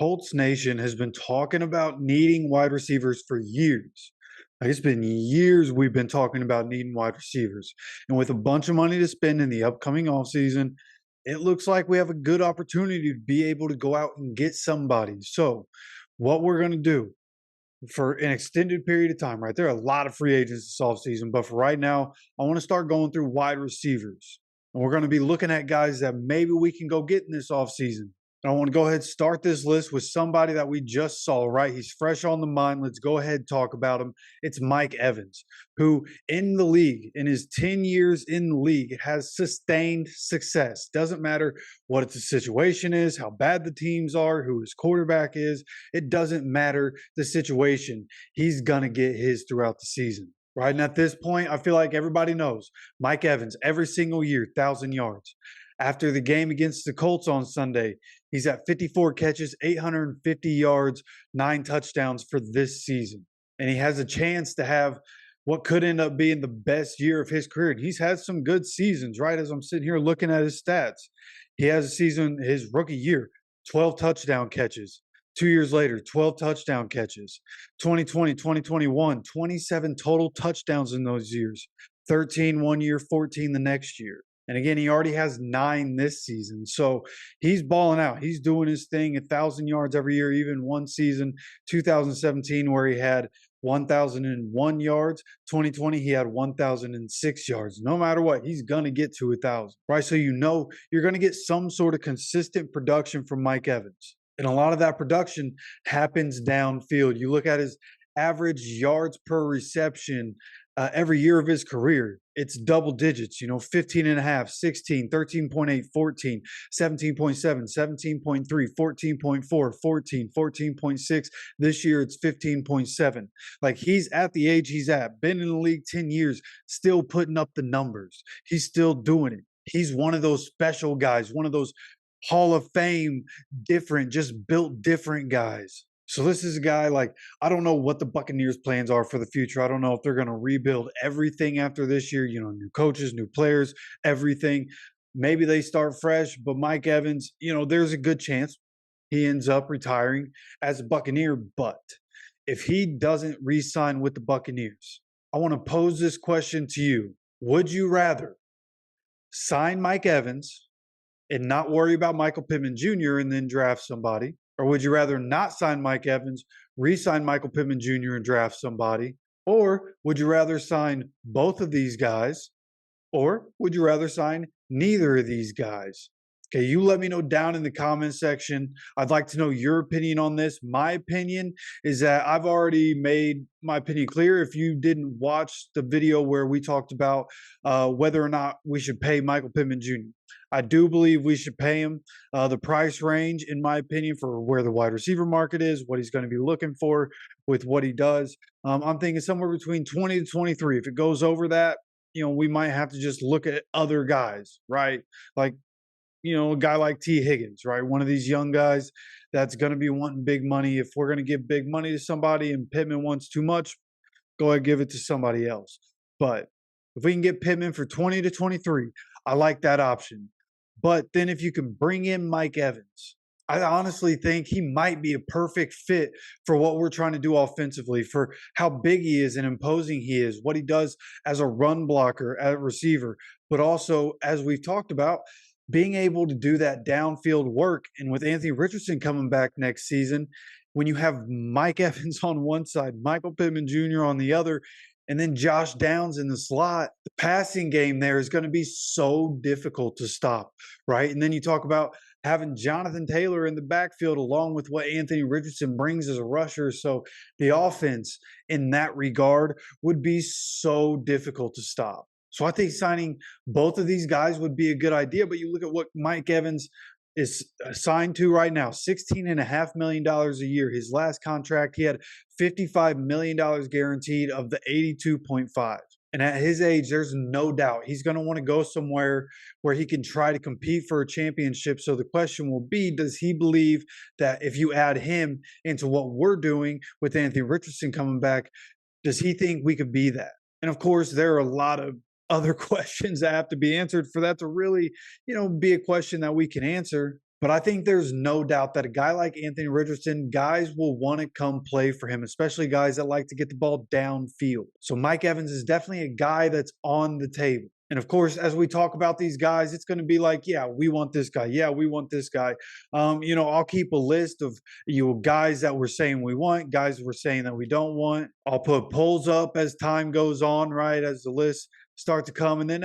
Colts Nation has been talking about needing wide receivers for years. Like, it's been years we've been talking about needing wide receivers. And with a bunch of money to spend in the upcoming offseason, it looks like we have a good opportunity to be able to go out and get somebody. So, what we're going to do for an extended period of time, right? There are a lot of free agents this offseason, but for right now, I want to start going through wide receivers. And we're going to be looking at guys that maybe we can go get in this offseason. And I want to go ahead and start this list with somebody that we just saw, right? He's fresh on the mind. Let's go ahead and talk about him. It's Mike Evans, who in the league, in his 10 years in the league, has sustained success. Doesn't matter what the situation is, how bad the teams are, who his quarterback is. It doesn't matter the situation. He's going to get his throughout the season. Right. And at this point, I feel like everybody knows Mike Evans every single year, 1,000 yards. After the game against the Colts on Sunday, he's at 54 catches, 850 yards, 9 touchdowns for this season. And he has a chance to have what could end up being the best year of his career. And he's had some good seasons, right? As I'm sitting here looking at his stats, he has a season, his rookie year, 12 touchdown catches. 2 years later, 12 touchdown catches. 2020, 2021, 27 total touchdowns in those years. 13 one year, 14 the next year. And again, he already has 9 this season. So he's balling out. He's doing his thing, 1,000 yards every year, even one season, 2017, where he had 1,001 yards. 2020, he had 1,006 yards. No matter what, he's going to get to 1,000, right? So you know you're going to get some sort of consistent production from Mike Evans. And a lot of that production happens downfield. You look at his average yards per reception every year of his career. It's double digits, 15 and a half, 16, 13.8, 14, 17.7, 17.3, 14.4, 14, 14.6. This year it's 15.7. Like, he's at the age he's at, been in the league 10 years, still putting up the numbers. He's still doing it. He's one of those special guys, one of those Hall of Fame, different, just built different guys. So this is a guy, like, I don't know what the Buccaneers' plans are for the future. I don't know if they're going to rebuild everything after this year, new coaches, new players, everything. Maybe they start fresh, but Mike Evans, there's a good chance he ends up retiring as a Buccaneer. But if he doesn't re-sign with the Buccaneers, I want to pose this question to you. Would you rather sign Mike Evans and not worry about Michael Pittman Jr. and then draft somebody? Or would you rather not sign Mike Evans, re-sign Michael Pittman Jr. and draft somebody? Or would you rather sign both of these guys? Or would you rather sign neither of these guys? Okay, you let me know down in the comment section. I'd like to know your opinion on this. My opinion is that I've already made my opinion clear. If you didn't watch the video where we talked about whether or not we should pay Michael Pittman Jr., I do believe we should pay him. The price range, in my opinion, for where the wide receiver market is, what he's going to be looking for with what he does, I'm thinking somewhere between 20 to 23. If it goes over that, we might have to just look at other guys, right? Like, a guy like T. Higgins, right? One of these young guys that's going to be wanting big money. If we're going to give big money to somebody and Pittman wants too much, go ahead and give it to somebody else. But if we can get Pittman for 20 to 23, I like that option. But then if you can bring in Mike Evans, I honestly think he might be a perfect fit for what we're trying to do offensively, for how big he is and imposing he is, what he does as a run blocker, as a receiver, but also, as we've talked about, being able to do that downfield work. And with Anthony Richardson coming back next season, when you have Mike Evans on one side, Michael Pittman Jr. on the other, and then Josh Downs in the slot, the passing game there is going to be so difficult to stop, right? And then you talk about having Jonathan Taylor in the backfield along with what Anthony Richardson brings as a rusher. So the offense in that regard would be so difficult to stop. So I think signing both of these guys would be a good idea. But you look at what Mike Evans is signed to right now, $16.5 million a year. His last contract, he had $55 million guaranteed of the 82.5. And at his age, there's no doubt he's going to want to go somewhere where he can try to compete for a championship. So the question will be, does he believe that if you add him into what we're doing with Anthony Richardson coming back, does he think we could be that? And of course, there are a lot of other questions that have to be answered for that to really, be a question that we can answer. But I think there's no doubt that a guy like Anthony Richardson, guys will want to come play for him, especially guys that like to get the ball downfield. So Mike Evans is definitely a guy that's on the table. And of course, as we talk about these guys, it's going to be like, yeah, we want this guy. Yeah, we want this guy. I'll keep a list of guys that we're saying we want, guys we're saying that we don't want. I'll put polls up as time goes on, right? As the list start to come, and then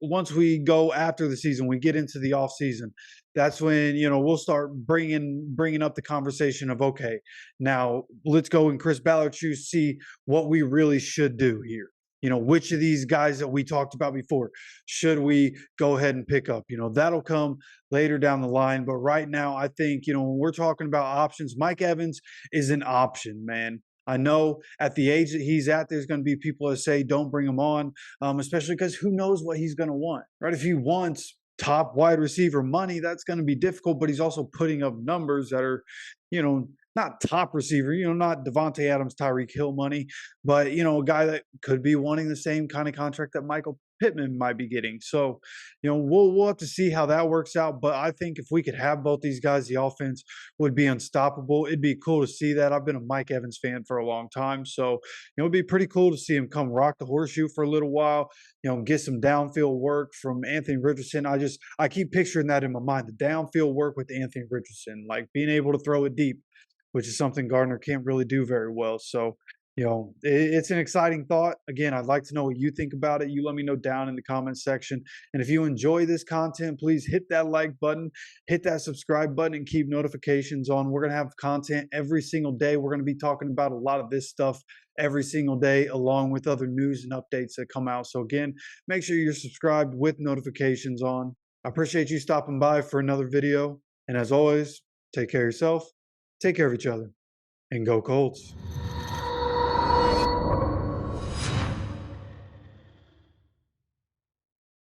once we go after the season, we get into the off season. That's when we'll start bringing up the conversation of, okay, now let's go in Chris Ballard's shoes, see what we really should do here. Which of these guys that we talked about before should we go ahead and pick up? That'll come later down the line. But right now, I think, when we're talking about options, Mike Evans is an option, man. I know at the age that he's at, there's going to be people that say, don't bring him on, especially because who knows what he's going to want, right? If he wants top wide receiver money, that's going to be difficult, but he's also putting up numbers that are, not top receiver, not Devontae Adams, Tyreek Hill money, but, a guy that could be wanting the same kind of contract that Michael Pittman might be getting. So, we'll have to see how that works out. But I think if we could have both these guys, the offense would be unstoppable. It'd be cool to see that. I've been a Mike Evans fan for a long time. So, it'd be pretty cool to see him come rock the horseshoe for a little while, get some downfield work from Anthony Richardson. I keep picturing that in my mind, the downfield work with Anthony Richardson, like being able to throw it deep, which is something Gardner can't really do very well. So, it's an exciting thought. Again, I'd like to know what you think about it. You let me know down in the comments section. And if you enjoy this content, please hit that like button, hit that subscribe button, and keep notifications on. We're going to have content every single day. We're going to be talking about a lot of this stuff every single day, along with other news and updates that come out. So again, make sure you're subscribed with notifications on. I appreciate you stopping by for another video. And as always, take care of yourself, take care of each other, and go Colts.